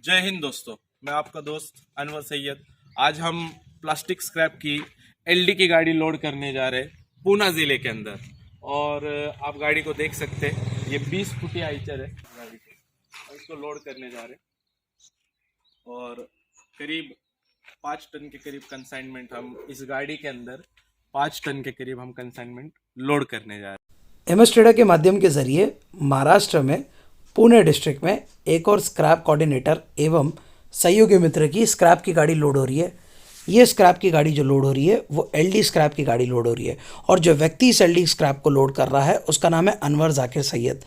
जय हिंद दोस्तों, मैं आपका दोस्त अनवर सैयद। आज हम प्लास्टिक स्क्रैप की एलडी की गाड़ी लोड करने जा रहे हैं पूना ज़िले के अंदर। और आप गाड़ी को देख सकते हैं, ये 20 फुटी आइचर है गाड़ी की। और इसको लोड करने जा रहे हैं और करीब 5 टन के करीब कंसाइनमेंट हम इस गाड़ी के अंदर 5 टन के करीब हम कंसाइनमेंट लोड करने जा रहे हैं। एमएस ट्रेडर के माध्यम के जरिए महाराष्ट्र में पुणे डिस्ट्रिक्ट में एक और स्क्रैप कोऑर्डिनेटर एवं सहयोगी मित्र की स्क्रैप की गाड़ी लोड हो रही है। ये स्क्रैप की गाड़ी जो लोड हो रही है वो एलडी स्क्रैप की गाड़ी लोड हो रही है और जो व्यक्ति इस एलडी स्क्रैप को लोड कर रहा है उसका नाम है अनवर जाकिर सैयद,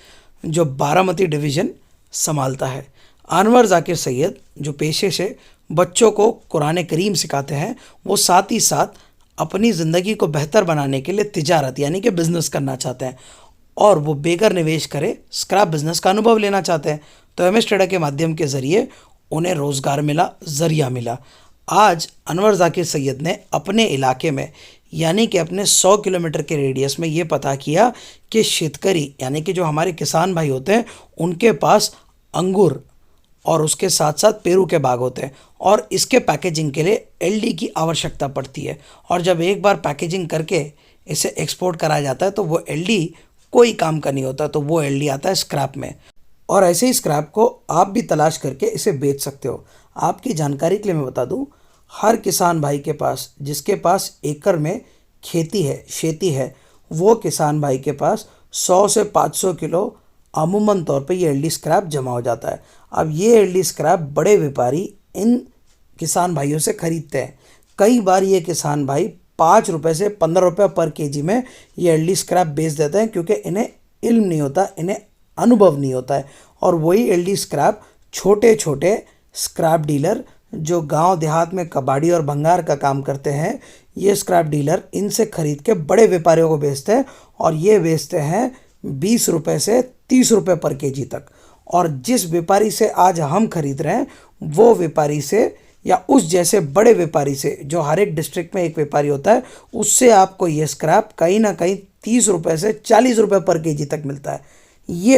जो बारामती डिवीज़न संभालता है। अनवर जाकिर सैयद जो पेशे से बच्चों को कुरान करीम सिखाते हैं, वो साथ ही साथ अपनी ज़िंदगी को बेहतर बनाने के लिए तिजारत यानी कि बिज़नेस करना चाहते हैं और वो बेगर निवेश करे स्क्रैप बिजनेस का अनुभव लेना चाहते हैं। तो एमएस ट्रेडर के माध्यम के ज़रिए उन्हें रोज़गार मिला, ज़रिया मिला। आज अनवर जाकिर सैयद ने अपने इलाके में यानी कि अपने 100 किलोमीटर के रेडियस में ये पता किया कि शेतकरी यानी कि जो हमारे किसान भाई होते हैं उनके पास अंगूर और उसके साथ साथ पेरू के बाग होते हैं और इसके पैकेजिंग के लिए एलडी की आवश्यकता पड़ती है। और जब एक बार पैकेजिंग करके इसे एक्सपोर्ट कराया जाता है तो वो एलडी कोई काम का नहीं होता, तो वो एलडी आता है स्क्रैप में। और ऐसे ही स्क्रैप को आप भी तलाश करके इसे बेच सकते हो। आपकी जानकारी के लिए मैं बता दूं, हर किसान भाई के पास जिसके पास एकड़ में खेती है, वो किसान भाई के पास 100 से 500 किलो अमूमन तौर पे ये एलडी स्क्रैप जमा हो जाता है। अब ये एलडी स्क्रैप बड़े व्यापारी इन किसान भाइयों से खरीदते हैं। कई बार ये किसान भाई 5 रुपये से 15 रुपये पर केजी में ये एलडी स्क्रैप बेच देते हैं, क्योंकि इन्हें इल्म नहीं होता, इन्हें अनुभव नहीं होता है। और वही एलडी स्क्रैप छोटे छोटे स्क्रैप डीलर जो गांव देहात में कबाड़ी और भंगार का काम करते हैं, ये स्क्रैप डीलर इनसे खरीद के बड़े व्यापारियों को बेचते हैं और ये बेचते हैं 20 रुपये से 30 रुपये पर केजी तक। और जिस व्यापारी से आज हम खरीद रहे हैं वो व्यापारी से या उस जैसे बड़े व्यापारी से, जो हर एक डिस्ट्रिक्ट में एक व्यापारी होता है, उससे आपको ये स्क्रैप कहीं ना कहीं 30 रुपये से 40 रुपये पर केजी तक मिलता है। ये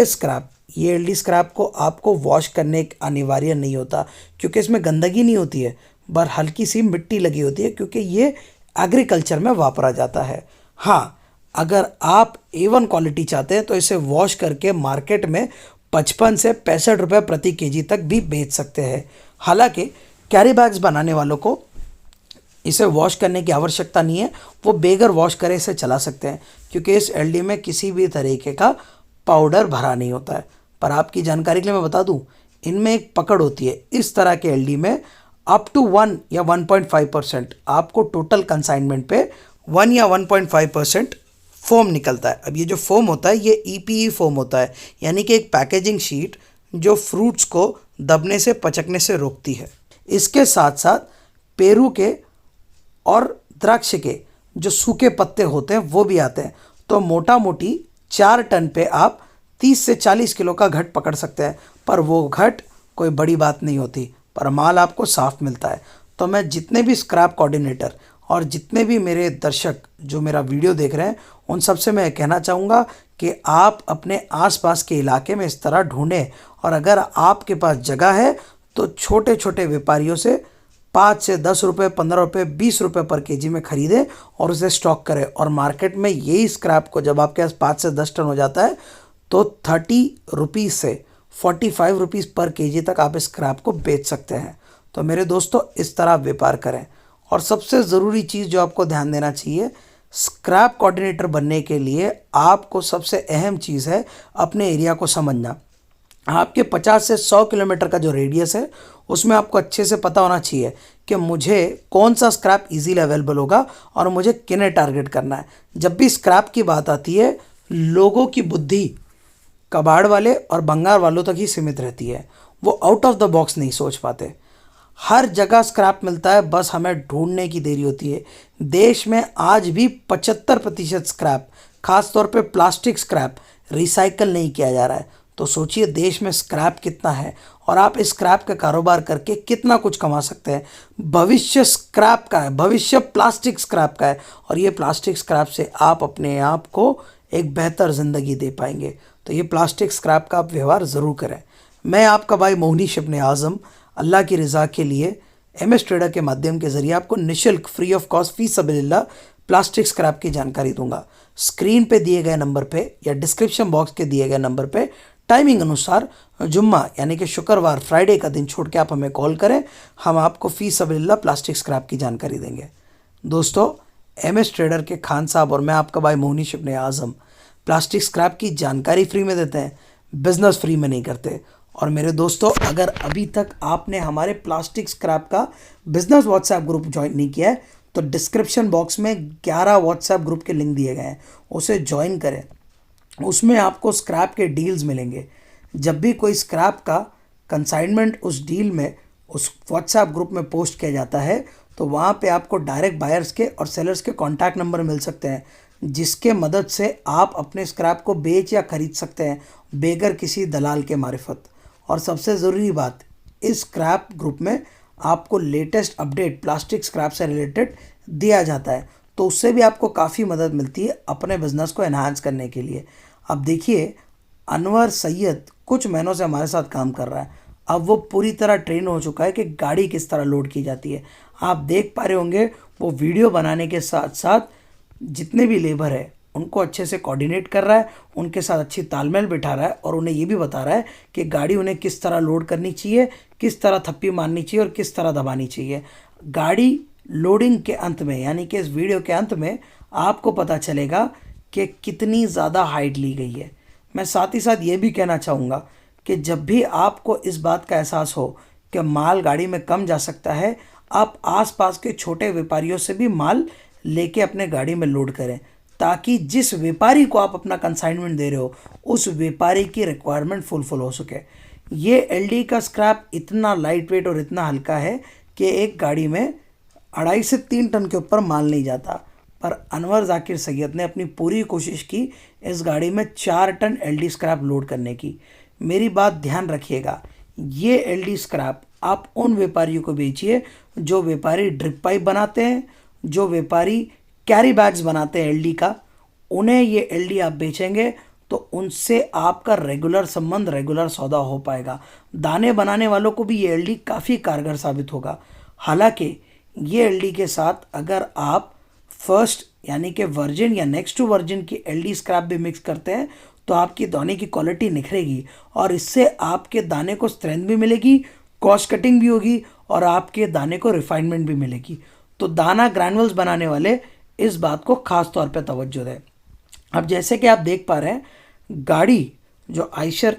एलडी स्क्रैप को आपको वॉश करने अनिवार्य नहीं होता, क्योंकि इसमें गंदगी नहीं होती है, पर हल्की सी मिट्टी लगी होती है, क्योंकि ये एग्रीकल्चर में वापरा जाता है। हाँ, अगर आप A1 क्वालिटी चाहते हैं तो इसे वॉश करके मार्केट में 55 से 65 रुपये प्रति केजी तक भी बेच सकते हैं। हालांकि कैरी बैग्स बनाने वालों को इसे वॉश करने की आवश्यकता नहीं है, वो बेगर वॉश करे इसे चला सकते हैं, क्योंकि इस एलडी में किसी भी तरीके का पाउडर भरा नहीं होता है। पर आपकी जानकारी के लिए मैं बता दूं, इनमें एक पकड़ होती है। इस तरह के एलडी में अप टू 1 या 1.5% आपको टोटल कंसाइनमेंट पे 1 या 1.5% फोम निकलता है। अब ये जो फोम होता है ये EPE फोम होता है, यानी कि एक पैकेजिंग शीट जो फ्रूट्स को दबने से पचकने से रोकती है। इसके साथ साथ पेरू के और द्राक्ष के जो सूखे पत्ते होते हैं वो भी आते हैं। तो मोटा मोटी 4 टन पे आप 30 से 40 किलो का घट पकड़ सकते हैं, पर वो घट कोई बड़ी बात नहीं होती, पर माल आपको साफ मिलता है। तो मैं जितने भी स्क्रैप कोऑर्डिनेटर और जितने भी मेरे दर्शक जो मेरा वीडियो देख रहे हैं, उन सबसे मैं कहना चाहूँगा कि आप अपने आसपास के इलाके में इस तरह ढूंढें, और अगर आपके पास जगह है तो छोटे छोटे व्यापारियों से 5 से 10 रुपये, 15 रुपये, 20 रुपये पर केजी में ख़रीदें और उसे स्टॉक करें। और मार्केट में यही स्क्रैप को जब आपके पास 5 से 10 टन हो जाता है तो 30 रुपीज़ से 45 रुपीज़ पर केजी तक आप इस स्क्रैप को बेच सकते हैं। तो मेरे दोस्तों, इस तरह व्यापार करें। और सबसे ज़रूरी चीज़ जो आपको ध्यान देना चाहिए, स्क्रैप कोऑर्डिनेटर बनने के लिए आपको सबसे अहम चीज़ है अपने एरिया को समझना। आपके 50 से 100 किलोमीटर का जो रेडियस है उसमें आपको अच्छे से पता होना चाहिए कि मुझे कौन सा स्क्रैप इजीली अवेलेबल होगा और मुझे किन्हें टारगेट करना है। जब भी स्क्रैप की बात आती है, लोगों की बुद्धि कबाड़ वाले और भंगार वालों तक ही सीमित रहती है, वो आउट ऑफ द बॉक्स नहीं सोच पाते। हर जगह स्क्रैप मिलता है, बस हमें ढूंढने की देरी होती है। देश में आज भी 75% स्क्रैप, खासतौर पे प्लास्टिक स्क्रैप, रिसाइकल नहीं किया जा रहा है। तो सोचिए देश में स्क्रैप कितना है और आप इस स्क्रैप का कारोबार करके कितना कुछ कमा सकते हैं। भविष्य स्क्रैप का है, भविष्य प्लास्टिक स्क्रैप का है, और ये प्लास्टिक स्क्रैप से आप अपने आप को एक बेहतर ज़िंदगी दे पाएंगे। तो ये प्लास्टिक स्क्रैप का आप व्यवहार ज़रूर करें। मैं आपका भाई मोहनीश इब्ने आज़म अल्लाह की रज़ा के लिए MS ट्रेडर के माध्यम के ज़रिए आपको निःशुल्क फ्री ऑफ कॉस्ट फी सबीलिल्लाह प्लास्टिक स्क्रैप की जानकारी दूंगा। स्क्रीन पे दिए गए नंबर पे या डिस्क्रिप्शन बॉक्स के दिए गए नंबर पे टाइमिंग अनुसार जुम्मा यानी कि शुक्रवार फ्राइडे का दिन छोड़ के आप हमें कॉल करें, हम आपको फी सबीलिल्लाह प्लास्टिक स्क्रैप की जानकारी देंगे। दोस्तों, MS ट्रेडर के खान साहब और मैं आपका भाई मोहनीश इब्ने आज़म प्लास्टिक स्क्रैप की जानकारी फ्री में देते हैं, बिजनेस फ्री में नहीं करते। और मेरे दोस्तों, अगर अभी तक आपने हमारे प्लास्टिक स्क्रैप का बिजनेस व्हाट्सएप ग्रुप ज्वाइन नहीं किया है तो डिस्क्रिप्शन बॉक्स में 11 व्हाट्सएप ग्रुप के लिंक दिए गए हैं, उसे ज्वाइन करें। उसमें आपको स्क्रैप के डील्स मिलेंगे। जब भी कोई स्क्रैप का कंसाइनमेंट उस डील में उस व्हाट्सएप ग्रुप में पोस्ट किया जाता है तो वहाँ पे आपको डायरेक्ट बायर्स के और सेलर्स के कॉन्टैक्ट नंबर मिल सकते हैं, जिसके मदद से आप अपने स्क्रैप को बेच या खरीद सकते हैं बेगर किसी दलाल के मारिफत। और सबसे ज़रूरी बात, इस स्क्रैप ग्रुप में आपको लेटेस्ट अपडेट प्लास्टिक स्क्रैप से रिलेटेड दिया जाता है, तो उससे भी आपको काफ़ी मदद मिलती है अपने बिजनेस को एनहांस करने के लिए। अब देखिए, अनवर सैयद कुछ महीनों से हमारे साथ काम कर रहा है। अब वो पूरी तरह ट्रेन हो चुका है कि गाड़ी किस तरह लोड की जाती है। आप देख पा रहे होंगे वो वीडियो बनाने के साथ साथ जितने भी लेबर है उनको अच्छे से कोऑर्डिनेट कर रहा है, उनके साथ अच्छी तालमेल बिठा रहा है और उन्हें ये भी बता रहा है कि गाड़ी उन्हें किस तरह लोड करनी चाहिए, किस तरह थप्पी मारनी चाहिए और किस तरह दबानी चाहिए। गाड़ी लोडिंग के अंत में यानी कि इस वीडियो के अंत में आपको पता चलेगा कि कितनी ज़्यादा हाइट ली गई है। मैं साथ ही साथ ये भी कहना चाहूँगा कि जब भी आपको इस बात का एहसास हो कि माल गाड़ी में कम जा सकता है, आप आसपास के छोटे व्यापारियों से भी माल लेके अपने गाड़ी में लोड करें, ताकि जिस व्यापारी को आप अपना कंसाइनमेंट दे रहे हो उस व्यापारी की रिक्वायरमेंट फुलफिल हो सके। ये LD का स्क्रैप इतना लाइट वेट और इतना हल्का है कि एक गाड़ी में 2.5 से 3 टन के ऊपर माल नहीं जाता, पर अनवर जाकिर सैयद ने अपनी पूरी कोशिश की इस गाड़ी में 4 टन LD स्क्रैप लोड करने की। मेरी बात ध्यान रखिएगा, ये LD स्क्रैप आप उन व्यापारियों को बेचिए जो व्यापारी ड्रिप पाइप बनाते हैं, जो व्यापारी कैरी बैग्स बनाते हैं LD का, उन्हें ये LD आप बेचेंगे तो उनसे आपका रेगुलर संबंध, रेगुलर सौदा हो पाएगा। दाने बनाने वालों को भी ये LD काफ़ी कारगर साबित होगा। हालांकि ये LD के साथ अगर आप फर्स्ट यानी कि वर्जिन या नेक्स्ट टू वर्जिन की LD स्क्रैप भी मिक्स करते हैं तो आपकी दाने की क्वालिटी निखरेगी और इससे आपके दाने को स्ट्रेंथ भी मिलेगी, कॉस्ट कटिंग भी होगी और आपके दाने को रिफाइनमेंट भी मिलेगी। तो दाना ग्रैनुअल्स बनाने वाले इस बात को खास तौर पे तवज्जो दें। अब जैसे कि आप देख पा रहे हैं, गाड़ी जो आयशर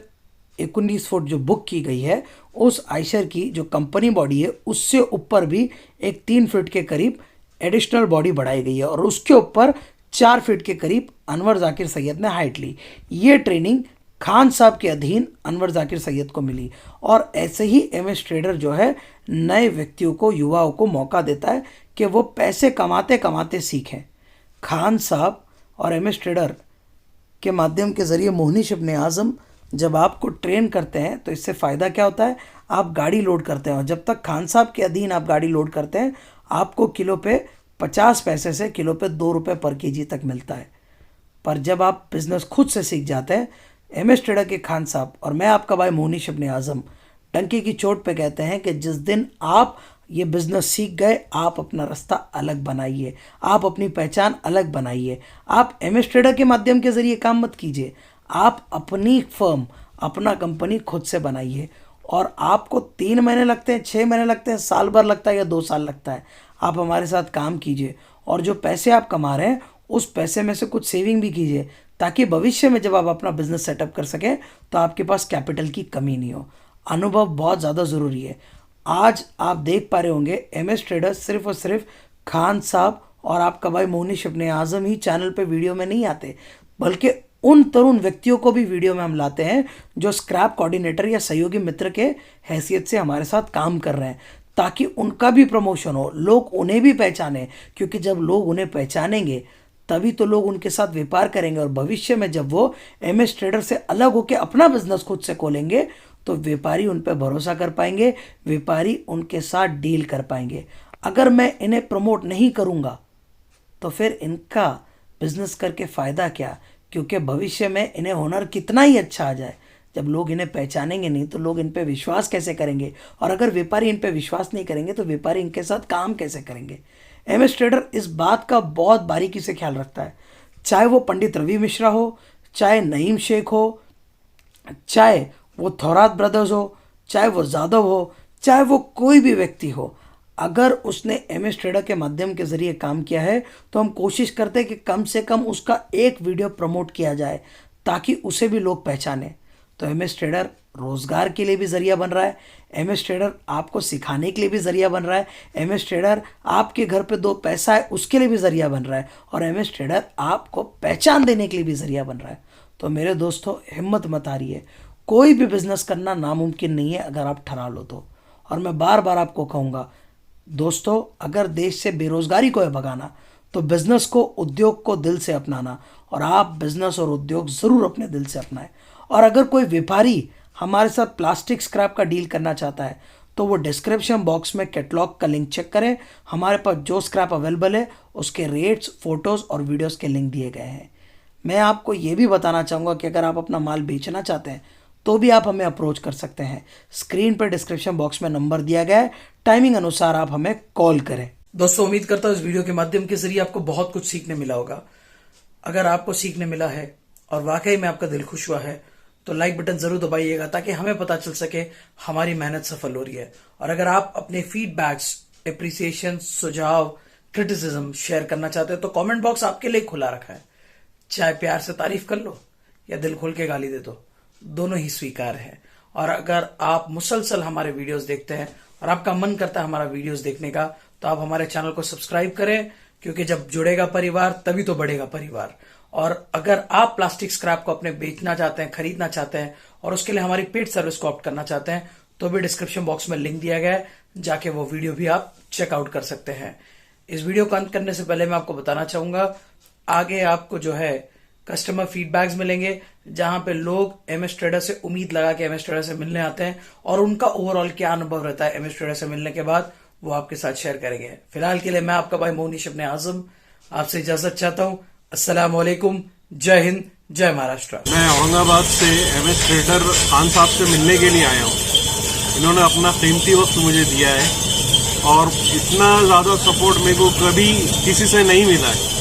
19 फुट जो बुक की गई है, उस आयशर की जो कंपनी बॉडी है उससे ऊपर भी एक 3 फीट के करीब एडिशनल बॉडी बढ़ाई गई है और उसके ऊपर 4 फीट के करीब अनवर जाकिर सैयद ने हाइट ली। ये ट्रेनिंग खान साहब के अधीन अनवर जाकिर सैयद को मिली और ऐसे ही MS ट्रेडर जो है नए व्यक्तियों को, युवाओं को मौका देता है कि वो पैसे कमाते कमाते सीखें। खान साहब और MS ट्रेडर के माध्यम के ज़रिए मोहनीश इब्ने आज़म जब आपको ट्रेन करते हैं तो इससे फ़ायदा क्या होता है, आप गाड़ी लोड करते हैं और जब तक खान साहब के अधीन आप गाड़ी लोड करते हैं आपको किलो पे 50 पैसे से किलो पे 2 रुपये पर केजी तक मिलता है। पर जब आप बिज़नेस खुद से सीख जाते हैं, MS ट्रेडर के खान साहब और मैं आपका भाई मोहनीश इब्ने आज़म टंकी की चोट पे कहते हैं कि जिस दिन आप ये बिज़नेस सीख गए, आप अपना रास्ता अलग बनाइए, आप अपनी पहचान अलग बनाइए। आप MS ट्रेडर के माध्यम के ज़रिए काम मत कीजिए, आप अपनी फर्म, अपना कंपनी खुद से बनाइए और आपको 3 महीने लगते हैं, 6 महीने लगते हैं, साल भर लगता है या 2 साल लगता है, आप हमारे साथ काम कीजिए और जो पैसे आप कमा रहे हैं उस पैसे में से कुछ सेविंग भी कीजिए, ताकि भविष्य में जब आप अपना बिजनेस सेटअप कर सकें तो आपके पास कैपिटल की कमी नहीं हो। अनुभव बहुत ज़्यादा ज़रूरी है। आज आप देख पा रहे होंगे MS ट्रेडर सिर्फ और सिर्फ खान साहब और आपका भाई मोहनीश इब्ने आज़म ही चैनल पे वीडियो में नहीं आते, बल्कि उन तरुण व्यक्तियों को भी वीडियो में हम लाते हैं जो स्क्रैप कोऑर्डिनेटर या सहयोगी मित्र के हैसियत से हमारे साथ काम कर रहे हैं, ताकि उनका भी प्रमोशन हो, लोग उन्हें भी पहचाने। क्योंकि जब लोग उन्हें पहचानेंगे तभी तो लोग उनके साथ व्यापार करेंगे और भविष्य में जब वो MS ट्रेडर से अलग होकर अपना बिजनेस खुद से खोलेंगे तो व्यापारी उन पर भरोसा कर पाएंगे, व्यापारी उनके साथ डील कर पाएंगे। अगर मैं इन्हें प्रमोट नहीं करूँगा तो फिर इनका बिजनेस करके फ़ायदा क्या, क्योंकि भविष्य में इन्हें हुनर कितना ही अच्छा आ जाए, जब लोग इन्हें पहचानेंगे नहीं तो लोग इन पे विश्वास कैसे करेंगे, और अगर व्यापारी इन पे विश्वास नहीं करेंगे तो व्यापारी इनके साथ काम कैसे करेंगे। एम एस ट्रेडर इस बात का बहुत बारीकी से ख्याल रखता है, चाहे वो पंडित रवि मिश्रा हो, चाहे नईम शेख हो, चाहे वो थौरात ब्रदर्स हो, चाहे वो जादव हो, चाहे वो कोई भी व्यक्ति हो। अगर उसने एम एस ट्रेडर के माध्यम के ज़रिए काम किया है तो हम कोशिश करते हैं कि कम से कम उसका एक वीडियो प्रमोट किया जाए ताकि उसे भी लोग पहचाने। तो एम एस ट्रेडर रोज़गार के लिए भी ज़रिया बन रहा है, एम एस ट्रेडर आपको सिखाने के लिए भी ज़रिया बन रहा है, एम एस ट्रेडर आपके घर पे 2 पैसा है उसके लिए भी ज़रिया बन रहा है, और एम एस ट्रेडर आपको पहचान देने के लिए भी ज़रिया बन रहा है। तो मेरे दोस्तों, हिम्मत मत हारिए, कोई भी बिज़नेस करना नामुमकिन नहीं है अगर आप ठहरा लो तो। और मैं बार बार आपको कहूँगा दोस्तों, अगर देश से बेरोज़गारी को है भगाना तो बिज़नेस को, उद्योग को दिल से अपनाना, और आप बिज़नेस और उद्योग ज़रूर अपने दिल से अपनाएं। और अगर कोई व्यापारी हमारे साथ प्लास्टिक स्क्रैप का डील करना चाहता है तो वो डिस्क्रिप्शन बॉक्स में कैटलॉग का लिंक चेक करें। हमारे पास जो स्क्रैप अवेलेबल है उसके रेट्स, फोटोज़ और वीडियोज़ के लिंक दिए गए हैं। मैं आपको ये भी बताना चाहूँगा कि अगर आप अपना माल बेचना चाहते हैं तो भी आप हमें अप्रोच कर सकते हैं। स्क्रीन पर डिस्क्रिप्शन बॉक्स में नंबर दिया गया है, टाइमिंग अनुसार आप हमें कॉल करें। दोस्तों, उम्मीद करता हूँ इस वीडियो के माध्यम के जरिए आपको बहुत कुछ सीखने मिला होगा। अगर आपको सीखने मिला है और वाकई में आपका दिल खुश हुआ है तो लाइक बटन जरूर दबाइएगा ताकि हमें पता चल सके हमारी मेहनत सफल हो रही है। और अगर आप अपने फीडबैक्स, एप्रिसिएशन, सुझाव, क्रिटिसिज्म शेयर करना चाहते हैं तो कमेंट बॉक्स आपके लिए खुला रखा है। चाहे प्यार से तारीफ कर लो या दिल खोल के गाली दे दो, दोनों ही स्वीकार है। और अगर आप मुसलसल हमारे वीडियोस देखते हैं और आपका मन करता है हमारा वीडियोस देखने का तो आप हमारे चैनल को सब्सक्राइब करें, क्योंकि जब जुड़ेगा परिवार तभी तो बढ़ेगा परिवार। और अगर आप प्लास्टिक स्क्रैप को अपने बेचना चाहते हैं, खरीदना चाहते हैं और उसके लिए हमारी पेड सर्विस को ऑप्ट करना चाहते हैं तो भी डिस्क्रिप्शन बॉक्स में लिंक दिया गया है, जाके वो वीडियो भी आप चेकआउट कर सकते हैं। इस वीडियो को अंत करने से पहले मैं आपको बताना चाहूंगा, आगे आपको जो है कस्टमर फीडबैक्स मिलेंगे जहां पे लोग एम एस ट्रेडर से उम्मीद लगा के एम एस ट्रेडर से मिलने आते हैं और उनका ओवरऑल क्या अनुभव रहता है एम एस ट्रेडर से मिलने के बाद, वो आपके साथ शेयर करेंगे। फिलहाल के लिए मैं आपका भाई मोनीश अपने आजम आपसे इजाजत चाहता हूं। अस्सलाम वालेकुम, जय हिंद, जय महाराष्ट्र। मैं औरंगाबाद से एम एस ट्रेडर खान साहब से मिलने के लिए आया हूँ। इन्होंने अपना कीमती वक्त मुझे दिया है और इतना ज़्यादा सपोर्ट मेरे को कभी किसी से नहीं मिला है।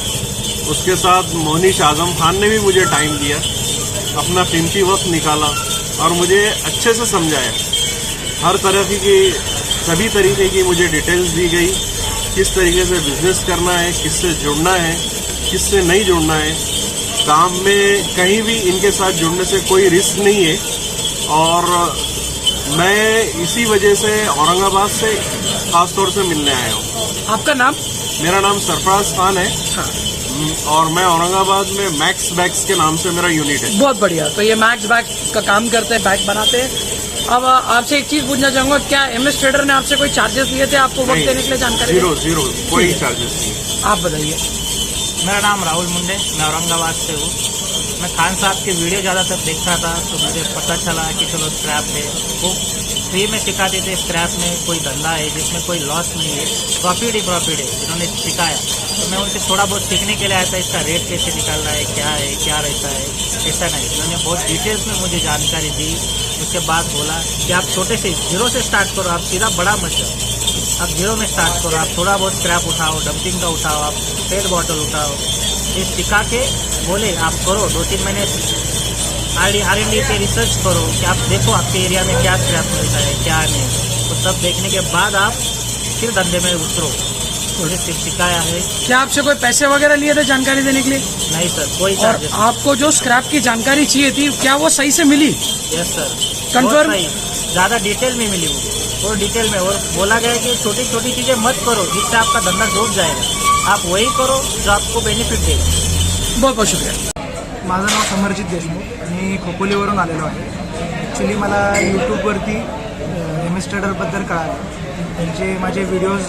उसके साथ मोनीश आजम खान ने भी मुझे टाइम दिया, अपना कीमती वक्त निकाला और मुझे अच्छे से समझाया। हर तरह की सभी तरीके की मुझे डिटेल्स दी गई, किस तरीके से बिजनेस करना है, किससे जुड़ना है, किससे नहीं जुड़ना है। काम में कहीं भी इनके साथ जुड़ने से कोई रिस्क नहीं है और मैं इसी वजह से औरंगाबाद से खासतौर से मिलने आया हूँ। आपका नाम? मेरा नाम सरफराज खान है। हाँ। और मैं औरंगाबाद में मैक्स बैग्स के नाम से मेरा यूनिट है। बहुत बढ़िया। तो ये मैक्स बैग का काम करते हैं, बैग बनाते हैं। अब आपसे एक चीज पूछना चाहूंगा, क्या एम एस ट्रेडर ने आपसे कोई चार्जेस लिए थे आपको वक्त देने के लिए? जानकारी जीरो कोई चार्जेस नहीं। आप बताइए। मेरा नाम राहुल मुंडे, मैं औरंगाबाद से हूँ। मैं खान साहब के वीडियो ज़्यादातर देखता था तो मुझे पता चला कि चलो स्क्रैप है, वो फ्री में सिखाते थे। स्क्रैप में कोई धंधा है जिसमें कोई लॉस नहीं है, प्रॉफिट ही प्रॉफिट है। इन्होंने सिखाया तो मैं उनसे थोड़ा बहुत सीखने के लिए आया था, इसका रेट कैसे निकालना है, क्या रहता है, ऐसा नहीं। इन्होंने बहुत डिटेल्स में मुझे जानकारी दी। उसके बाद बोला कि आप छोटे से जीरो से स्टार्ट करो, आप सीधा बड़ा मत जाओ, आप जीरो में स्टार्ट करो। आप थोड़ा बहुत स्क्रैप उठाओ, डंपिंग का उठाओ, आप पेट बॉटल उठाओ, ये सिखा के बोले आप करो। 2-3 महीने R&D पे रिसर्च करो कि आप देखो आपके एरिया में क्या स्क्रैप मिलता है, क्या नहीं। तो सब देखने के बाद आप फिर धंधे में उतरो। मुझे सिखाया है। क्या आपसे कोई पैसे वगैरह लिए थे जानकारी देने के लिए? नहीं सर, कोई और चार्जेस। आपको जो स्क्रैप की जानकारी चाहिए थी क्या वो सही से मिली? Yes sir, Confirm? ज़्यादा डिटेल में मिली मुझे, और डिटेल में। और बोला गया कि छोटी छोटी चीज़ें मत करो जिससे आपका धंधा डूब जाएगा, आप वही करो जो आपको बेनिफिट देगा। बहुत बहुत शुक्रिया। माझं नाव समरजित देशमुख, मी खोपोलीवरून आलेलो आहे। ॲक्च्युली मला यूट्यूबवरती एम एस ट्रेडरबद्दल कळालं। त्यांचे माझे व्हिडिओज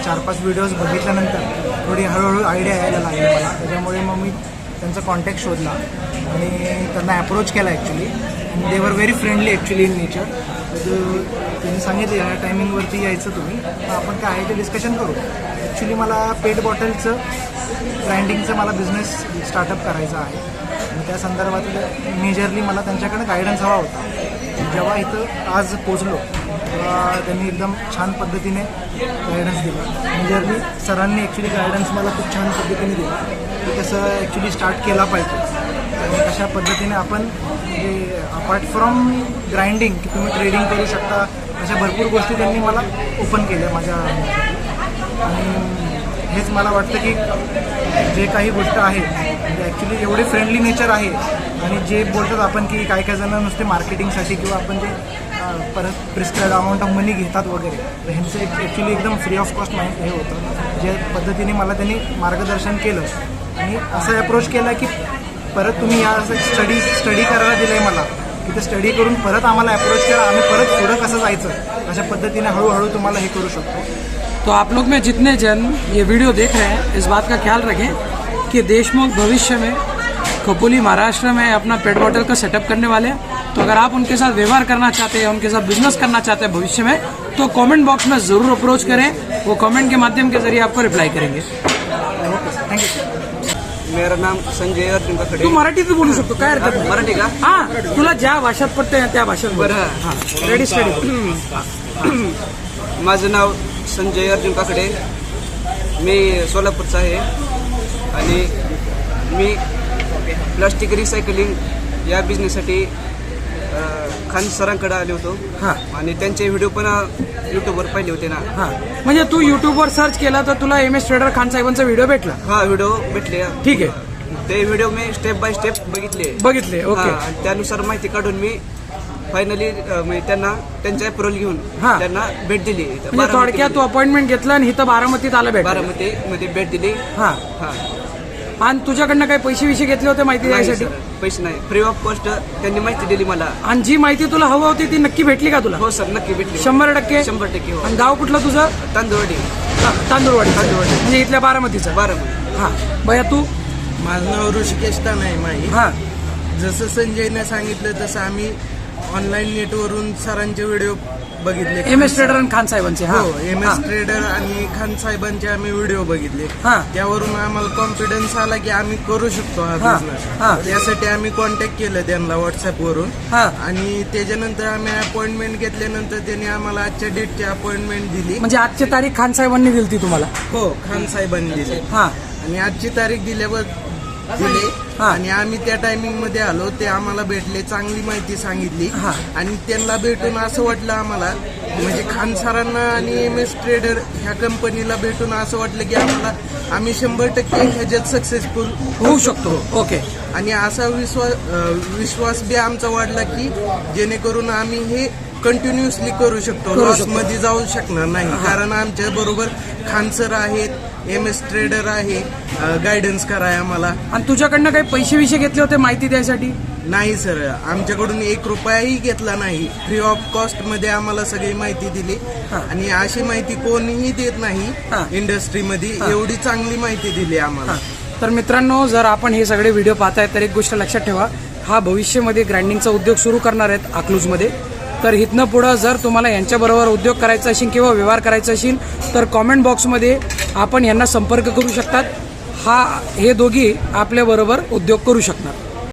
4-5 व्हिडिओज बघितल्यानंतर थोडी हळूहळू आयडिया यायला लागली मला। त्याच्यामुळे मग मी त्यांचा कॉन्टॅक्ट शोधला आणि त्यांना ॲप्रोच केला ॲक्च्युली। आणि they were very friendly actually in nature. त्यांनी सांगितलं या टायमिंगवरती यायचं तुम्ही, आपण काय आहे ते डिस्कशन करू। ॲक्च्युली मला पेट बॉटलचं ब्रँडिंगचं मला बिझनेस स्टार्टअप करायचा आहे। त्या संदर्भात मेजरली मला त्यांच्याकडे गायडन्स हवा होता. जेव्हा इथं आज पोचलो तेव्हा त्यांनी एकदम छान पद्धतीने गायडन्स दिला. मेजरली सरांनी ॲक्च्युली गायडन्स मला खूप छान पद्धतीने दिला की कसं ॲक्च्युली स्टार्ट केला पाहिजे आणि कशा पद्धतीने आपण म्हणजे अपार्ट फ्रॉम ग्राइंडिंग की तुम्ही ट्रेडिंग करू शकता, अशा भरपूर गोष्टी त्यांनी मला ओपन केल्या माझ्या. आणि हेच मला वाटतं की जे काही गोष्ट आहे म्हणजे ॲक्च्युली एवढे फ्रेंडली नेचर आहे. आणि जे बोलतात आपण की काय काय जण नुसते मार्केटिंगसाठी किंवा आपण जे परत प्रिस्क्राईब अमाऊंट ऑफ मनी घेतात वगैरे, तर ह्यांचं ॲक्च्युली एकदम फ्री ऑफ कॉस्ट हे होतं. जे पद्धतीने मला त्यांनी मार्गदर्शन केलं आणि असं अप्रोच केला की परत तुम्ही या असं स्टडी करायला दिलं आहे मला की ते स्टडी करून परत आम्हाला अप्रोच करा, आम्ही परत पुढं कसं जायचं अशा पद्धतीने हळूहळू तुम्हाला हे करू शकतो. तो आप लोग में जितने जन ये वीडियो देख रहे हैं इस बात का ख्याल रखें कि देशमुख भविष्य में खोपोली महाराष्ट्र में अपना पेट बॉटल का सेटअप करने वाले हैं. तो अगर आप उनके साथ व्यवहार करना चाहते हैं, उनके साथ बिजनेस करना चाहते हैं भविष्य में, तो कमेंट बॉक्स में ज़रूर अप्रोच करें. वो कमेंट के माध्यम के जरिए आपको रिप्लाई करेंगे. थँक्यू. मेरा नाम संजय अर्जुन काकडे. तू मराठीत बोलू शकतो, काय हरकत नाही. मराठी का? हां, तुला ज्या भाषेत पडते त्या भाषेत बोल. बरं. हां, रेडी स्टडी. माझं नाव संजय अर्जुन काकडे. मी सोलापूरचा आहे आणि मी प्लास्टिक रिसायकलिंग या बिझनेससाठी खान सरांकडे आले होतो. हां. आणि त्यांचे व्हिडिओ पण यूट्यूबवर पाहिले होते ना. हां, म्हणजे तू युट्यूबवर सर्च केला तर तुला MS ट्रेडर खान साहेबांचा व्हिडिओ भेटला. हा व्हिडिओ भेटले. ठीक आहे, ते video me step by step बघितले. ओके. हा, आणि त्यानुसार माहिती काढून मी फायनली त्यांना त्यांच्या अप्रुव्हल घेऊन हा. त्यांना भेट दिली. म्हणजे थोडक्यात तू अपॉइंटमेंट घेतला आणि इथं बारामतीत आला भेट. बारामतीमध्ये भेट दिली. हां, हा. आणि तुझ्याकडनं काही पैसे विषय घेतले होते माहिती नाही द्यायसाठी? सर, पैसे नाही, फ्री ऑफ कॉस्ट त्यांनी माहिती दिली मला. आणि जी माहिती तुला हवी होती ती नक्की भेटली का तुला? हो सर, नक्की भेटली. 100%? 100% हो. आणि गाव कुठलं तुझं? तांदुळवाडी. तांदूळवाडी. म्हणजे इथल्या बारामतीचं. बारामती. हां, भैया तू? माझं नाव ऋषिकेश तान आहे माई. हां, जसं संजयने सांगितलं तसं आम्ही ऑनलाईन नेटवरून सरांचे व्हिडिओ बघितले. MS ट्रेडर आणि खान साहेबांचे. हो, हां, MS ट्रेडर आणि खान साहेबांचे आम्ही व्हिडिओ बघितले. हां. त्यावरून आम्हाला कॉन्फिडन्स आला की आम्ही करू शकतो हा हां. हां. बिझनेस. त्यासाठी आम्ही कॉन्टॅक्ट केलं त्यांना व्हॉट्सअपवरून. हां. आणि त्याच्यानंतर आम्ही अपॉइंटमेंट घेतल्यानंतर त्यांनी आम्हाला आजच्या डेटची अपॉइंटमेंट दिली. म्हणजे आजची तारीख खान साहेबांनी दिली ती तुम्हाला? हो, खान साहेबांनी दिली. हां, आणि आजची तारीख दिले हा. आणि आम्ही त्या टायमिंग मध्ये आलो. ते आम्हाला भेटले, चांगली माहिती सांगितली. हा. आणि त्यांना भेटून असं वाटलं आम्हाला, म्हणजे खान सरांना आणि MS ट्रेडर ह्या कंपनीला भेटून असं वाटलं की आम्ही 100% ह्याच्यात सक्सेसफुल होऊ शकतो. ओके. आणि असा विश्वास बी आमचा वाढला की जेणेकरून आम्ही हे कंटिन्युअसली करू शकतो. लॉस मध्ये जाऊ शकणार नाही. कारण आमच्या बरोबर खान सर आहेत, MS ट्रेडर आहे, गायडन्स कराय आम्हाला. आणि तुझ्याकडनं काही पैसे विषय घेतले होते माहिती द्यायसाठी? नाही सर, आमच्याकडून 1 रुपयाही घेतला नाही. फ्री ऑफ कॉस्ट मध्ये आम्हाला सगळी माहिती दिली. आणि अशी माहिती कोणीही देत नाही इंडस्ट्रीमध्ये. एवढी चांगली माहिती दिली आम्हाला. तर मित्रांनो, जर आपण हे सगळे व्हिडिओ पाहताय तर एक गोष्ट लक्षात ठेवा, हा भविष्यामध्ये ग्राइंडिंगचा उद्योग सुरू करणार आहेत अकलूजमध्ये. तर इथनं पुढं जर तुम्हाला यांच्याबरोबर उद्योग करायचा असेल किंवा व्यवहार करायचा असेल तर कॉमेंट बॉक्समध्ये आपण यांना संपर्क करू शकतात. हे दोघी आपल्याबरोबर उद्योग करू शकणार.